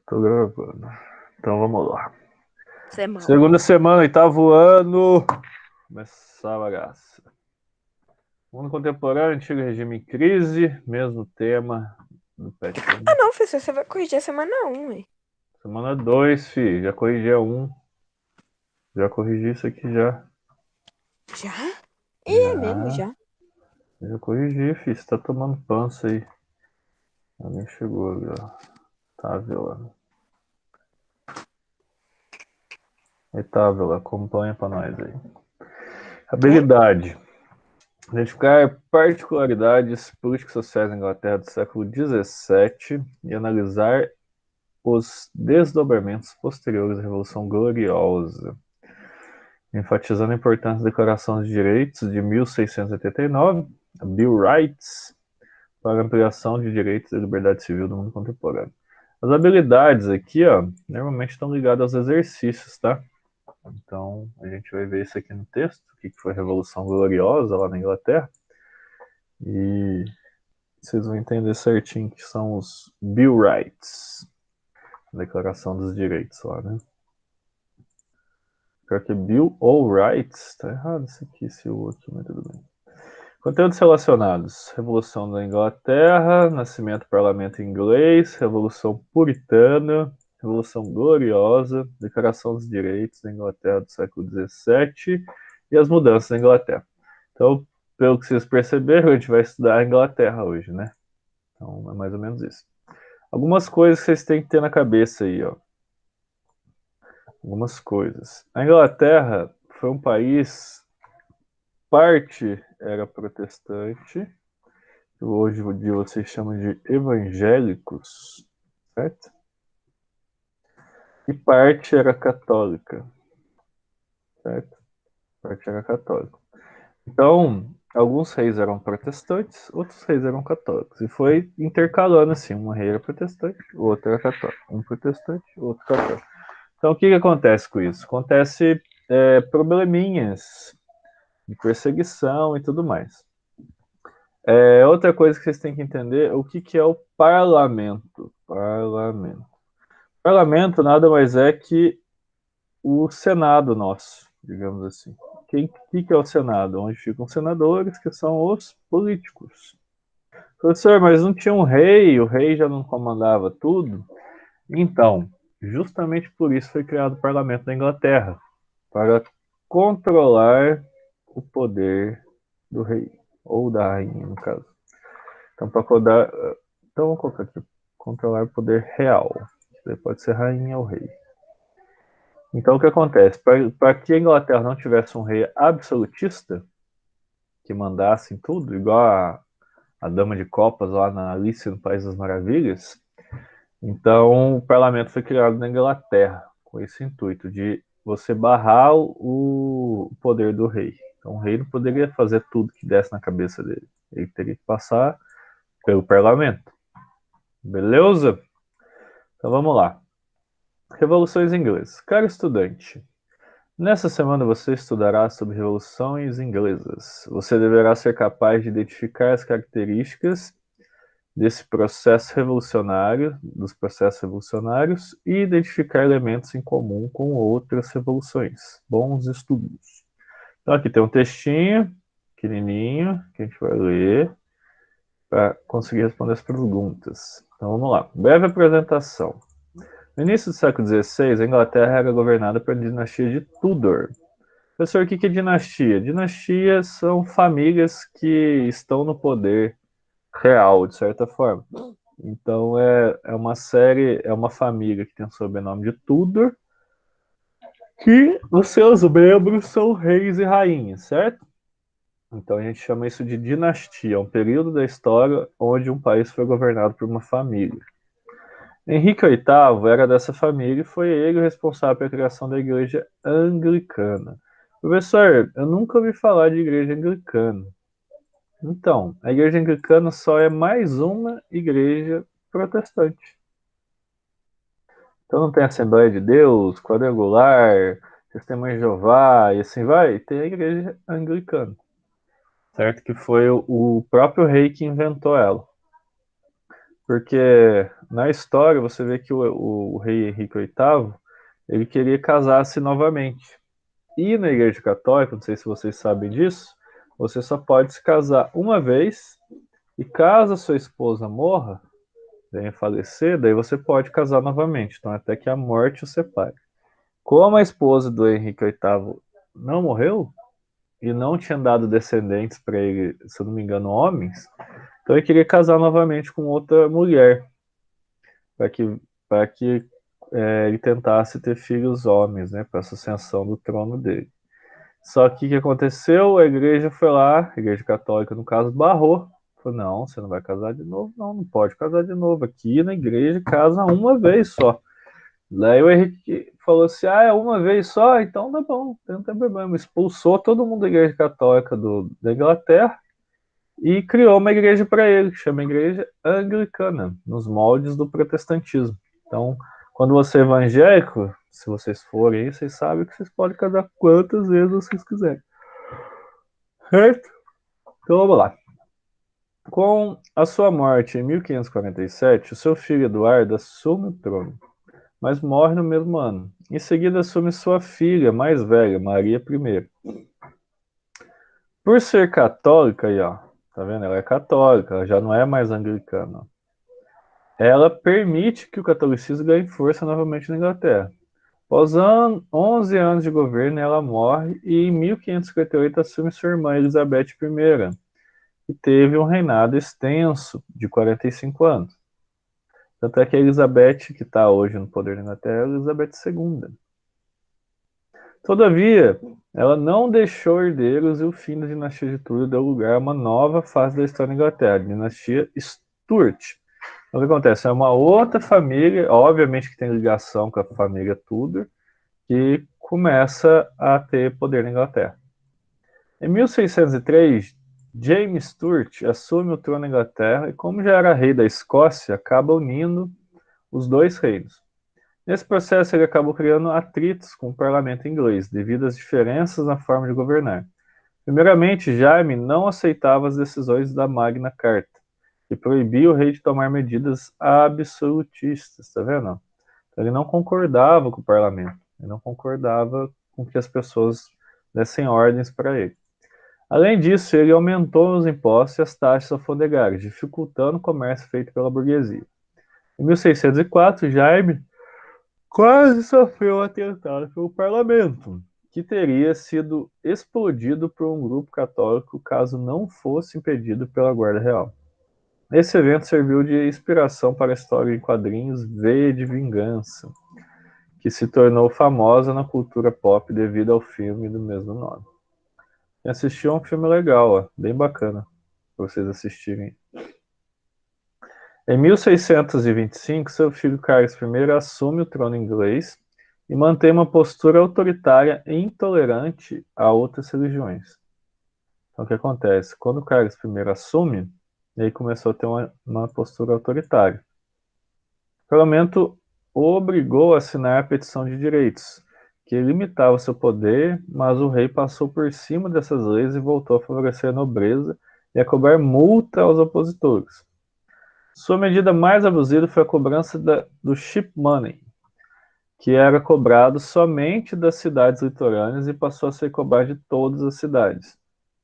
Tô gravando. Então vamos lá. Semana. Segunda semana, oitavo ano. Começar a bagaça. Mundo contemporâneo, antigo regime em crise, mesmo tema do PET. Ah, não, professor, você vai corrigir a semana 1, ué. Semana 2, fi. Já corrigi a 1. Já corrigi isso aqui já. Já? É mesmo, Já. já. Já corrigi, fi. Você tá tomando pança aí. Alguém chegou ali, ó. Tá, Vila. Aí tá, Vila. Acompanha pra nós aí. Quê? Habilidade. Identificar particularidades políticos sociais da Inglaterra do século XVII e analisar os desdobramentos posteriores à Revolução Gloriosa, enfatizando a importância da Declaração dos Direitos de 1689, a Bill Rights, para a ampliação de direitos e liberdade civil do mundo contemporâneo. As habilidades aqui, ó, normalmente estão ligadas aos exercícios, tá? Então, a gente vai ver isso aqui no texto, o que foi a Revolução Gloriosa lá na Inglaterra, e vocês vão entender certinho que são os Bill Rights, a Declaração dos Direitos lá, né? Pior que Bill ou Rights, tá errado isso aqui, esse U aqui, mas tudo bem. Conteúdos relacionados: Revolução da Inglaterra, Nascimento do Parlamento Inglês, Revolução Puritana, Revolução Gloriosa, Declaração dos Direitos da Inglaterra do século XVII e as mudanças na Inglaterra. Então, pelo que vocês perceberam, a gente vai estudar a Inglaterra hoje, né? Então, é mais ou menos isso. Algumas coisas que vocês têm que ter na cabeça aí, ó. Algumas coisas. A Inglaterra foi um país, parte era protestante, que hoje em dia vocês chamam de evangélicos, certo? E parte era católica, certo? Parte era católica. Então, alguns reis eram protestantes, outros reis eram católicos. E foi intercalando assim, um rei era protestante, o outro era católico. Um protestante, o outro católico. Então, o que, que acontece com isso? Acontece probleminhas de perseguição e tudo mais. Outra coisa que vocês têm que entender é o que, que é o parlamento. Parlamento. Parlamento nada mais é que o Senado nosso, digamos assim. Que é o Senado? Onde ficam os senadores, que são os políticos. Professor, mas não tinha um rei, o rei já não comandava tudo? Então, justamente por isso foi criado o Parlamento da Inglaterra, para controlar o poder do rei, ou da rainha, no caso. Então, para então vamos colocar aqui, controlar o poder real. Pode ser rainha ou rei. Então, o que acontece? Para que a Inglaterra não tivesse um rei absolutista, que mandasse em tudo, igual a Dama de Copas lá na Alice no País das Maravilhas, então o parlamento foi criado na Inglaterra, com esse intuito de você barrar o poder do rei. Então, o rei não poderia fazer tudo que desse na cabeça dele. Ele teria que passar pelo parlamento. Beleza? Então, vamos lá. Revoluções inglesas. Caro estudante, nessa semana você estudará sobre revoluções inglesas. Você deverá ser capaz de identificar as características desse processo revolucionário, dos processos revolucionários, e identificar elementos em comum com outras revoluções. Bons estudos. Então aqui tem um textinho pequenininho que a gente vai ler para conseguir responder as perguntas. Então vamos lá. Breve apresentação. No início do século XVI, a Inglaterra era governada pela dinastia de Tudor. Professor, o que é dinastia? Dinastias são famílias que estão no poder real, de certa forma. Então é uma série, é uma família que tem o sobrenome de Tudor, que os seus membros são reis e rainhas, certo? Então a gente chama isso de dinastia, um período da história onde um país foi governado por uma família. Henrique VIII era dessa família e foi ele o responsável pela criação da Igreja Anglicana. Professor, eu nunca ouvi falar de Igreja Anglicana. Então, a Igreja Anglicana só é mais uma igreja protestante. Então não tem Assembleia de Deus, Quadrangular, Testemunha de Jeová e assim vai. Tem a Igreja Anglicana, certo? Que foi o próprio rei que inventou ela. Porque na história você vê que o rei Henrique VIII ele queria casar-se novamente. E na Igreja Católica, não sei se vocês sabem disso, você só pode se casar uma vez e caso a sua esposa morra, venha falecer, daí você pode casar novamente. Então até que a morte o separe. Como a esposa do Henrique VIII não morreu e não tinha dado descendentes para ele, se eu não me engano, homens, então ele queria casar novamente com outra mulher para que ele tentasse ter filhos homens, né, para a sucessão do trono dele. Só que o que aconteceu? A igreja foi lá, a igreja católica, no caso, barrou. Falou, não, você não vai casar de novo, não, não pode casar de novo. Aqui na igreja casa uma vez só. Daí o Henrique falou assim, é uma vez só? Então tá bom, não tem problema. Expulsou todo mundo da igreja católica da Inglaterra e criou uma igreja para ele, que chama Igreja Anglicana, nos moldes do protestantismo. Então, quando você é evangélico, se vocês forem aí, vocês sabem que vocês podem casar quantas vezes vocês quiserem. Certo? Então vamos lá. Com a sua morte em 1547, o seu filho Eduardo assume o trono, mas morre no mesmo ano. Em seguida assume sua filha mais velha, Maria I. Por ser católica, aí, ó, tá vendo? Ela é católica, ela já não é mais anglicana. Ela permite que o catolicismo ganhe força novamente na Inglaterra. Após 11 anos de governo, ela morre e em 1558 assume sua irmã Elizabeth I, que teve um reinado extenso de 45 anos. Tanto é que a Elizabeth, que está hoje no poder da Inglaterra, é a Elizabeth II. Todavia, ela não deixou herdeiros e o fim da dinastia de Tudor deu lugar a uma nova fase da história da Inglaterra, a dinastia Stuart. Então, o que acontece? É uma outra família, obviamente que tem ligação com a família Tudor, que começa a ter poder na Inglaterra. Em 1603, James Stuart assume o trono da Inglaterra e, como já era rei da Escócia, acaba unindo os dois reinos. Nesse processo, ele acabou criando atritos com o parlamento inglês, devido às diferenças na forma de governar. Primeiramente, Jaime não aceitava as decisões da Magna Carta, que proibia o rei de tomar medidas absolutistas, tá vendo? Ele não concordava com o parlamento, ele não concordava com que as pessoas dessem ordens para ele. Além disso, ele aumentou os impostos e as taxas alfandegárias, dificultando o comércio feito pela burguesia. Em 1604, Jaime quase sofreu um atentado pelo parlamento, que teria sido explodido por um grupo católico caso não fosse impedido pela Guarda Real. Esse evento serviu de inspiração para a história em quadrinhos V de Vingança, que se tornou famosa na cultura pop devido ao filme do mesmo nome. Assisti um filme legal, ó, bem bacana, para vocês assistirem. Em 1625, seu filho Carlos I assume o trono inglês e mantém uma postura autoritária e intolerante a outras religiões. Então, o que acontece? Quando Carlos I assume, ele começou a ter uma postura autoritária. O parlamento o obrigou a assinar a petição de direitos, que limitava seu poder, mas o rei passou por cima dessas leis e voltou a favorecer a nobreza e a cobrar multa aos opositores. Sua medida mais abusiva foi a cobrança do ship money, que era cobrado somente das cidades litorâneas e passou a ser cobrado de todas as cidades.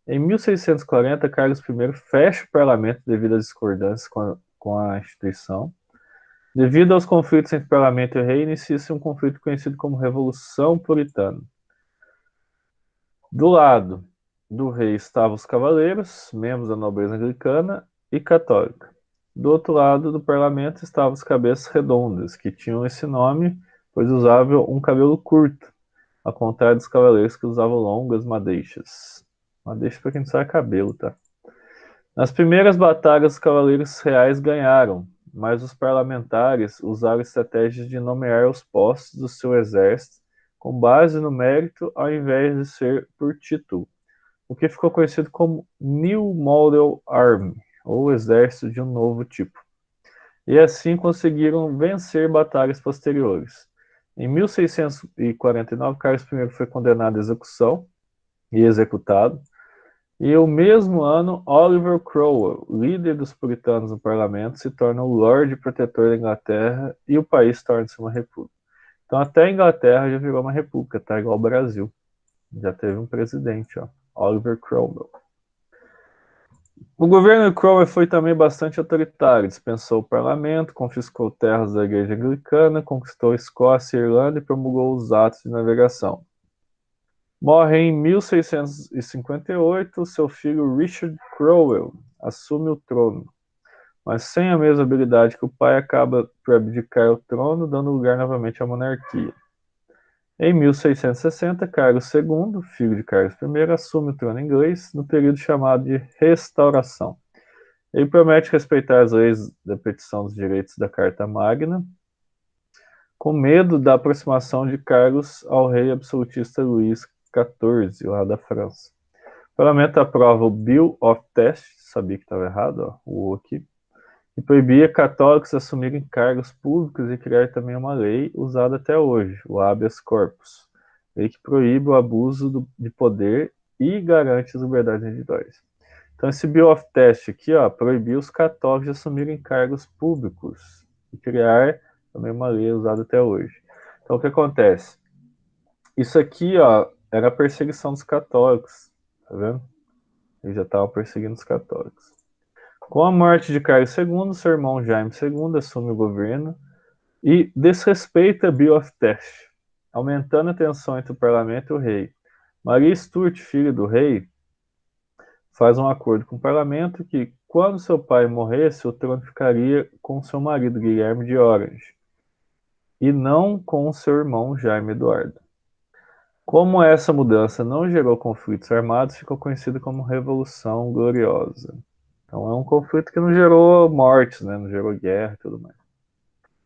Em 1640, Carlos I fecha o parlamento devido às discordâncias com a instituição. Devido aos conflitos entre parlamento e rei, inicia-se um conflito conhecido como Revolução Puritana. Do lado do rei estavam os cavaleiros, membros da nobreza anglicana e católica. Do outro lado do parlamento estavam os cabeças redondas, que tinham esse nome pois usavam um cabelo curto, ao contrário dos cavaleiros que usavam longas madeixas. Madeixa para quem não sabe é cabelo, tá? Nas primeiras batalhas, os cavaleiros reais ganharam, mas os parlamentares usaram estratégias de nomear os postos do seu exército com base no mérito ao invés de ser por título, o que ficou conhecido como New Model Army, ou exército de um novo tipo. E assim conseguiram vencer batalhas posteriores. Em 1649, Carlos I foi condenado à execução e executado. E o mesmo ano, Oliver Cromwell, líder dos puritanos no parlamento, se torna o Lorde Protetor da Inglaterra e o país torna-se uma república. Então até a Inglaterra já virou uma república, tá igual ao Brasil. Já teve um presidente, ó, Oliver Cromwell. O governo de Cromwell foi também bastante autoritário, dispensou o parlamento, confiscou terras da igreja anglicana, conquistou Escócia e Irlanda e promulgou os atos de navegação. Morre em 1658, seu filho Richard Cromwell assume o trono, mas sem a mesma habilidade que o pai, acaba por abdicar o trono, dando lugar novamente à monarquia. Em 1660, Carlos II, filho de Carlos I, assume o trono inglês no período chamado de Restauração. Ele promete respeitar as leis da petição dos direitos da Carta Magna, com medo da aproximação de Carlos ao rei absolutista Luís XIV, lá da França. O parlamento aprova o Bill of Test, sabia que estava errado, ó, o aqui, que proibia católicos assumirem cargos públicos e criar também uma lei usada até hoje, o habeas corpus, lei que proíbe o abuso de poder e garante as liberdades individuais. Então esse Bill of Test aqui, ó, proibiu os católicos de assumirem cargos públicos e criar também uma lei usada até hoje. Então o que acontece? Isso aqui, ó, era a perseguição dos católicos, tá vendo? Eles já estavam perseguindo os católicos. Com a morte de Carlos II, seu irmão Jaime II assume o governo e desrespeita Bill of Test, aumentando a tensão entre o parlamento e o rei. Maria Stuart, filha do rei, faz um acordo com o parlamento que, quando seu pai morresse, o trono ficaria com seu marido Guilherme de Orange, e não com seu irmão Jaime Eduardo. Como essa mudança não gerou conflitos armados, ficou conhecida como Revolução Gloriosa. Então é um conflito que não gerou mortes, né? Não gerou guerra e tudo mais.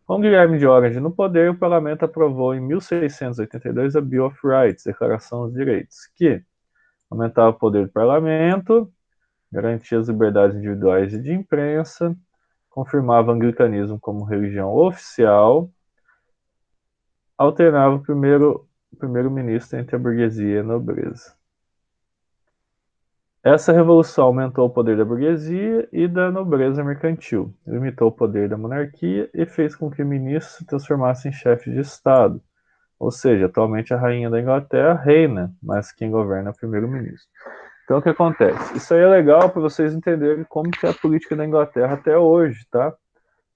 Com Guilherme de Orange no poder, o parlamento aprovou em 1682 a Bill of Rights, Declaração dos Direitos, que aumentava o poder do parlamento, garantia as liberdades individuais e de imprensa, confirmava o anglicanismo como religião oficial, alternava o primeiro-ministro entre a burguesia e a nobreza. Essa revolução aumentou o poder da burguesia e da nobreza mercantil, limitou o poder da monarquia e fez com que ministros se transformassem em chefes de Estado. Ou seja, atualmente a rainha da Inglaterra reina, mas quem governa é o primeiro-ministro. Então o que acontece? Isso aí é legal para vocês entenderem como que é a política da Inglaterra até hoje, tá?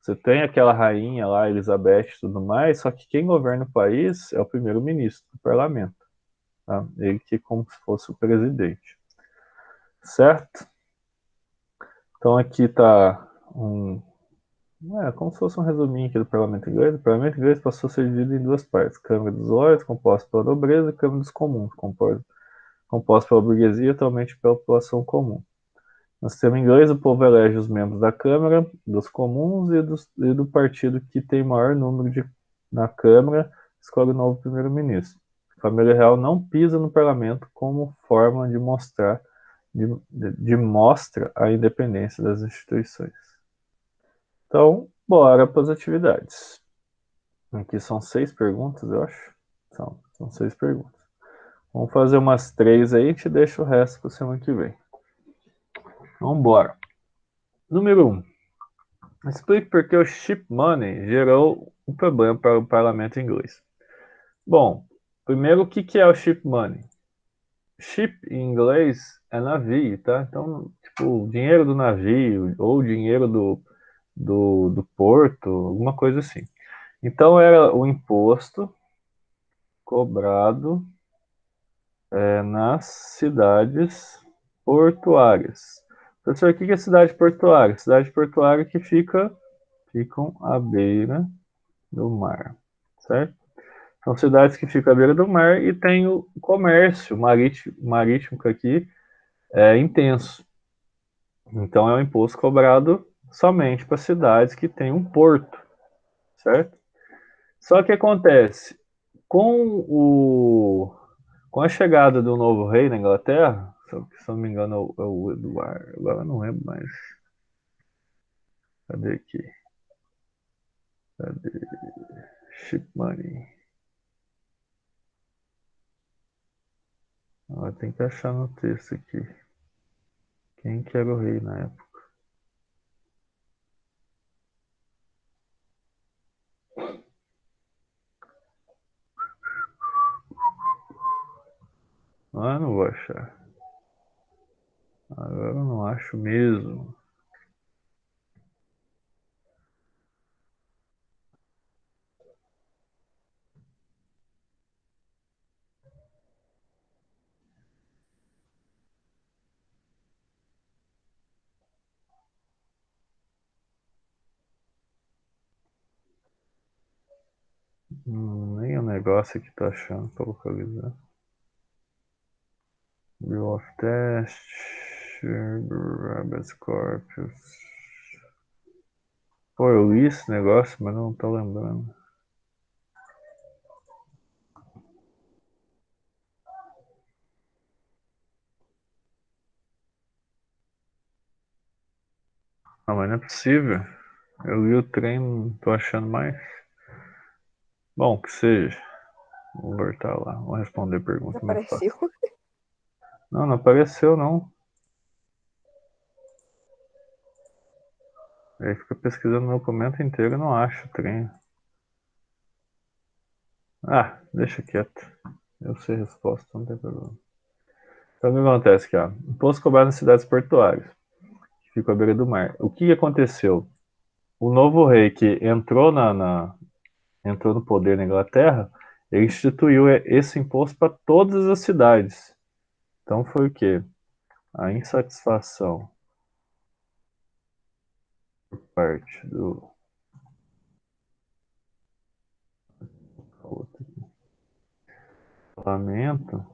Você tem aquela rainha lá, Elizabeth e tudo mais, só que quem governa o país é o primeiro-ministro do parlamento. Tá? Ele que é como se fosse o presidente. Certo? Então aqui está como se fosse um resuminho aqui do parlamento inglês. O parlamento inglês passou a ser dividido em duas partes: Câmara dos Lords, composta pela nobreza, e Câmara dos Comuns, composta pela burguesia e atualmente pela população comum. No sistema inglês, o povo elege os membros da Câmara, dos Comuns e do partido que tem maior número na Câmara escolhe o novo primeiro-ministro. A família real não pisa no parlamento como forma de mostra a independência das instituições. Então, bora para as atividades. Aqui são 6 perguntas, eu acho. São 6 perguntas. Vamos fazer umas 3 aí, a gente deixa o resto para semana que vem. Vamos embora. Número 1. Explique por que o chip money gerou um problema para o parlamento inglês. Bom, primeiro, o que é o chip money? Ship em inglês é navio, tá? Então, tipo, o dinheiro do navio ou o dinheiro do porto, alguma coisa assim. Então, era o imposto cobrado nas cidades portuárias. Professor, o que é cidade portuária? Cidade portuária que ficam à beira do mar, certo? São cidades que ficam à beira do mar e tem o comércio marítimo que aqui é intenso. Então é um imposto cobrado somente para cidades que têm um porto, certo? Só que acontece, com com a chegada do novo rei na Inglaterra, se não me engano é o Eduardo, agora eu não lembro mais. Cadê aqui? Cadê? Ship Money. Tem que achar no texto aqui. Quem que era o rei na época? Ah, não vou achar. Agora eu não acho mesmo. Nem o negócio aqui tá achando pra localizar. Bill of Test, Habeas Corpus. Pô, eu li esse negócio, mas não tô lembrando. Não, mas não é possível. Eu li o trem, não tô achando mais. Bom, que seja. Vamos voltar lá. Vamos responder a pergunta mais Apareceu. fácil. Não, não apareceu não. Aí fica pesquisando meu documento inteiro e não acho o trem. Ah, deixa quieto. Eu sei a resposta, não tem problema. Então o que acontece aqui, ó? Imposto cobrado nas cidades portuárias, que ficam à beira do mar. O que aconteceu? O novo rei que entrou no poder na Inglaterra, ele instituiu esse imposto para todas as cidades. Então foi o quê? A insatisfação por parte do parlamento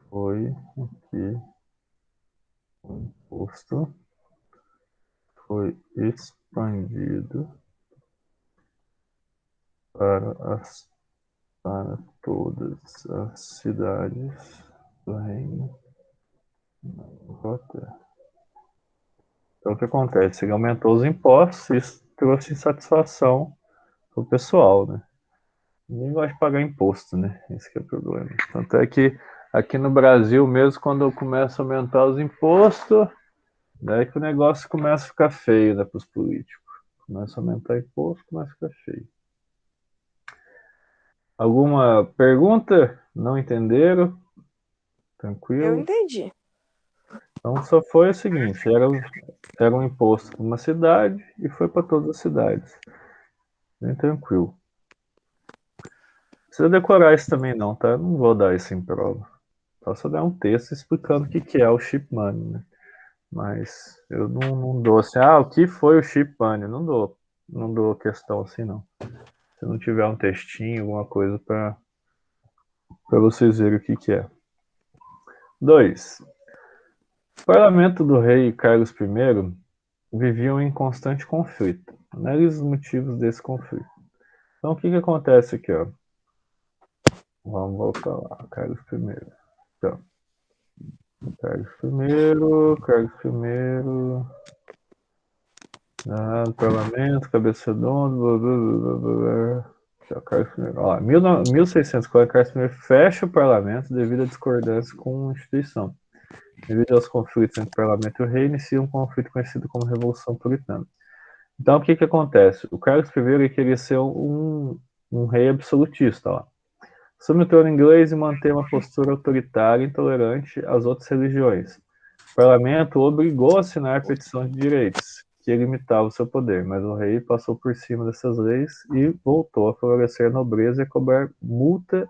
foi que o imposto foi expandido para, para todas as cidades do Reino da Inglaterra. Então o que acontece? Ele aumentou os impostos e isso trouxe insatisfação para o pessoal, né? Ninguém gosta de pagar imposto, né? Esse que é o problema. Tanto é que aqui no Brasil mesmo, quando começa a aumentar os impostos, daí que o negócio começa a ficar feio, né, para os políticos. Começa a aumentar imposto, começa a ficar feio. Alguma pergunta? Não entenderam? Eu Tranquilo? entendi. Então só foi o seguinte, era um imposto para uma cidade e foi para todas as cidades. Bem tranquilo. Não precisa decorar isso também não, tá? Eu não vou dar isso em prova. Posso dar um texto explicando o que é o chip money, né? Mas eu não dou assim, o que foi o chip money? Não dou questão assim não. Se não tiver um textinho, alguma coisa para vocês verem o que é. 2. O parlamento do rei Carlos I viviam em constante conflito. Analise os motivos desse conflito. Então, o que acontece aqui, ó? Vamos voltar lá, Carlos I. Então, Carlos I, parlamento, cabeça redonda, blá, blá, blá, blá, blá. Carlos I. Ó, 1640, Carlos I fecha o parlamento devido a discordâncias com a instituição. Devido aos conflitos entre o parlamento e o rei, inicia um conflito conhecido como Revolução Puritana. Então, o que acontece? O Carlos I ele queria ser um rei absolutista, ó. Assume o trono inglês e mantém uma postura autoritária e intolerante às outras religiões. O parlamento o obrigou a assinar a petição de direitos, que limitava o seu poder, mas o rei passou por cima dessas leis e voltou a favorecer a nobreza e a cobrar multa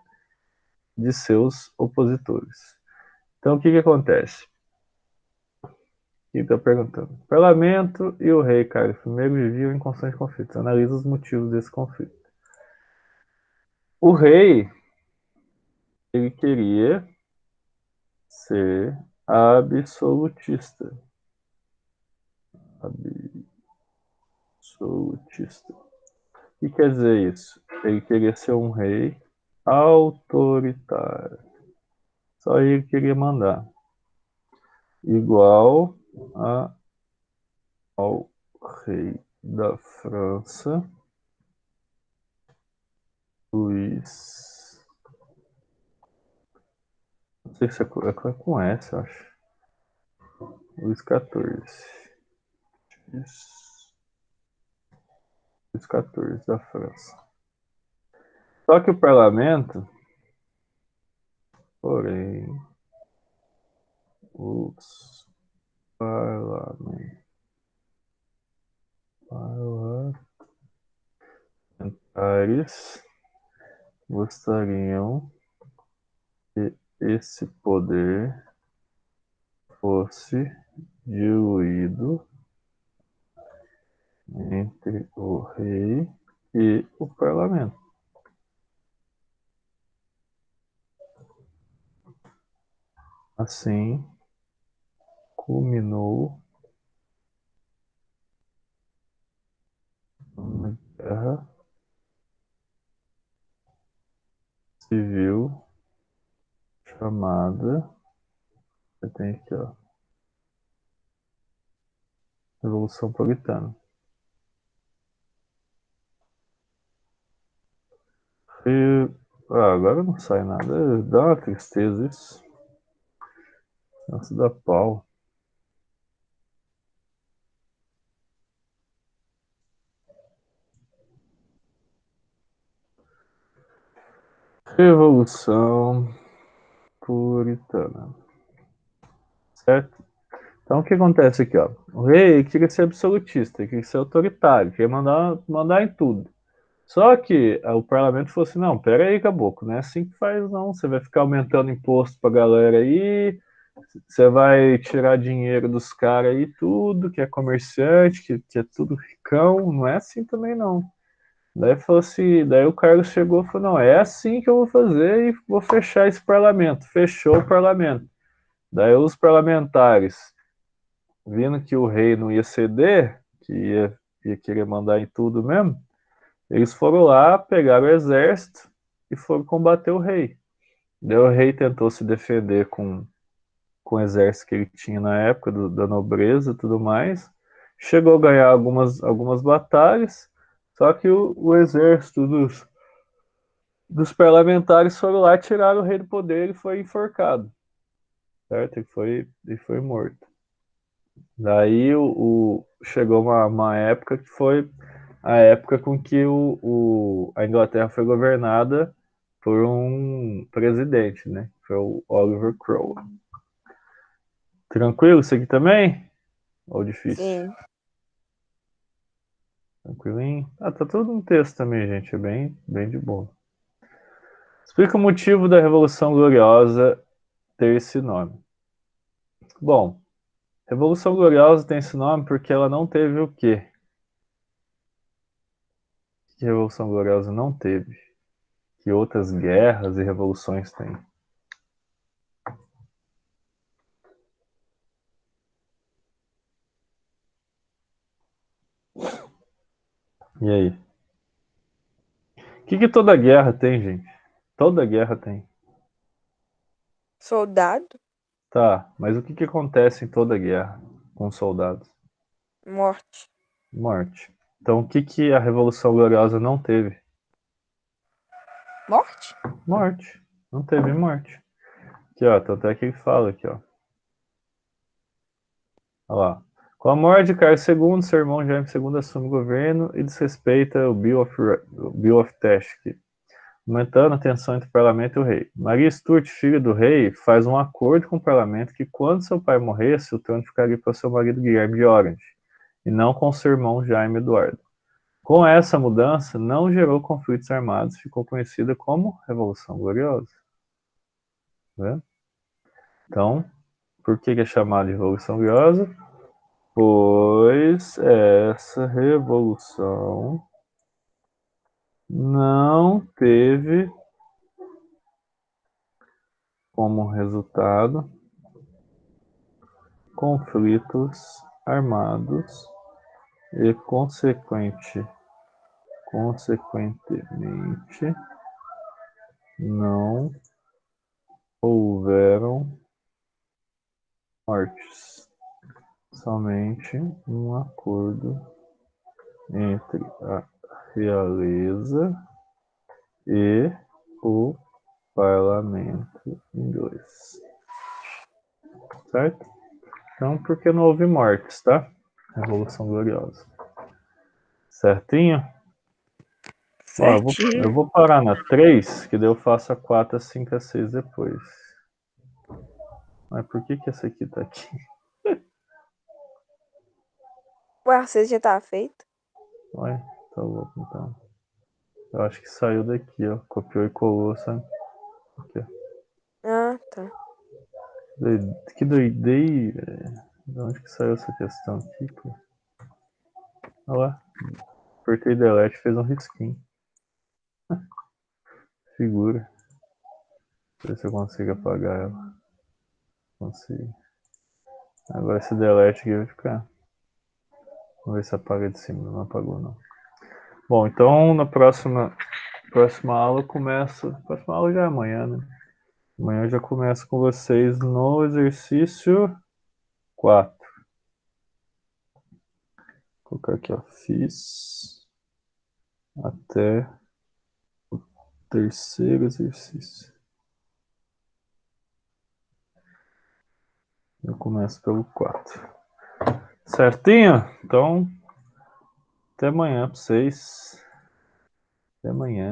de seus opositores. Então, o que acontece? Quem está perguntando? O parlamento e o rei Carlos I viviam em constante conflito. Analisa os motivos desse conflito. O rei, ele queria ser absolutista. Absolutista. O que quer dizer isso? Ele queria ser um rei autoritário. Só ele queria mandar. Igual ao rei da França, Luís. Não sei se é com S, eu acho. Luís XIV. Isso. Luís XIV da França. Só que o parlamento, porém, os parlamentares gostariam que esse poder fosse diluído entre o rei e o parlamento. Assim, culminou uma guerra civil chamada, você tem aqui, ó, Revolução Puritana. E agora não sai nada, dá uma tristeza isso. Nossa, dá pau. Revolução Puritana. Certo? Então o que acontece aqui, ó? O rei queria ser absolutista, queria ser autoritário, queria mandar em tudo. Só que o parlamento falou assim: não, pera aí, caboclo, não é assim que faz, não. Você vai ficar aumentando imposto pra galera aí, você vai tirar dinheiro dos caras aí, tudo, que é comerciante, que é tudo ricão. Não é assim também, não. Daí falou assim, daí o Carlos chegou e falou: não, é assim que eu vou fazer e vou fechar esse parlamento. Fechou o parlamento. Daí os parlamentares, vendo que o rei não ia ceder, que ia querer mandar em tudo mesmo, eles foram lá, pegaram o exército e foram combater o rei. Daí o rei tentou se defender com o exército que ele tinha na época, da nobreza e tudo mais. Chegou a ganhar algumas batalhas, só que o exército dos parlamentares foram lá, tiraram o rei do poder e foi enforcado, certo? E foi morto. Daí chegou uma época que foi a época com que a Inglaterra foi governada por um presidente, né? Foi o Oliver Cromwell. Tranquilo isso aqui também? Ou difícil? Sim. Tranquilinho? Ah, tá tudo no texto também, gente. É bem de boa. Explica o motivo da Revolução Gloriosa ter esse nome. Bom, Revolução Gloriosa tem esse nome porque ela não teve o quê? Que Revolução Gloriosa não teve? Que outras guerras e revoluções têm? E aí? O que toda guerra tem, gente? Toda guerra tem. Soldado, Tá, mas o que acontece em toda guerra com os soldados? morte, Morte. Então o que a Revolução Gloriosa não teve? morte? Morte. Não teve morte. Aqui, ó, tanto é que ele fala aqui, ó. Olha lá. Com a morte de Carlos II, seu irmão Jaime II assume o governo e desrespeita o Bill of Teshk, aumentando a tensão entre o parlamento e o rei. Maria Stuart, filha do rei, faz um acordo com o parlamento que quando seu pai morresse, o trono ficaria para seu marido Guilherme de Orange, e não com seu irmão Jaime Eduardo. Com essa mudança, não gerou conflitos armados, ficou conhecida como Revolução Gloriosa. Né? Então, por que é chamada de Revolução Gloriosa? Pois essa revolução não teve como resultado conflitos armados e, consequentemente, não houveram mortes. Somente um acordo entre a realeza e o parlamento inglês. Certo? Então, porque não houve mortes, tá? Revolução Gloriosa. Certinho? Ó, eu vou parar na 3, que daí eu faço a 4, a 5, a 6 depois. Mas por que essa aqui tá aqui? Ué, a 6 já tá feito? Ué, tá louco então. Eu acho que saiu daqui, ó. Copiou e colou, sabe? Aqui, ó. Ah, tá. Que doideira. De onde que saiu essa questão aqui, pô? Olha lá. Apertei delete, fez um risquinho. Figura. Deixa eu ver se eu consigo apagar ela. Consigo. Agora esse delete aqui vai ficar. Vamos ver se apaga de cima. Não apagou, não. Bom, então na próxima aula começa. A próxima aula já é amanhã, né? Amanhã eu já começo com vocês no exercício 4. Vou colocar aqui, ó. Fiz até o terceiro exercício. Eu começo pelo 4. Certinho? Então, até amanhã pra vocês. Até amanhã.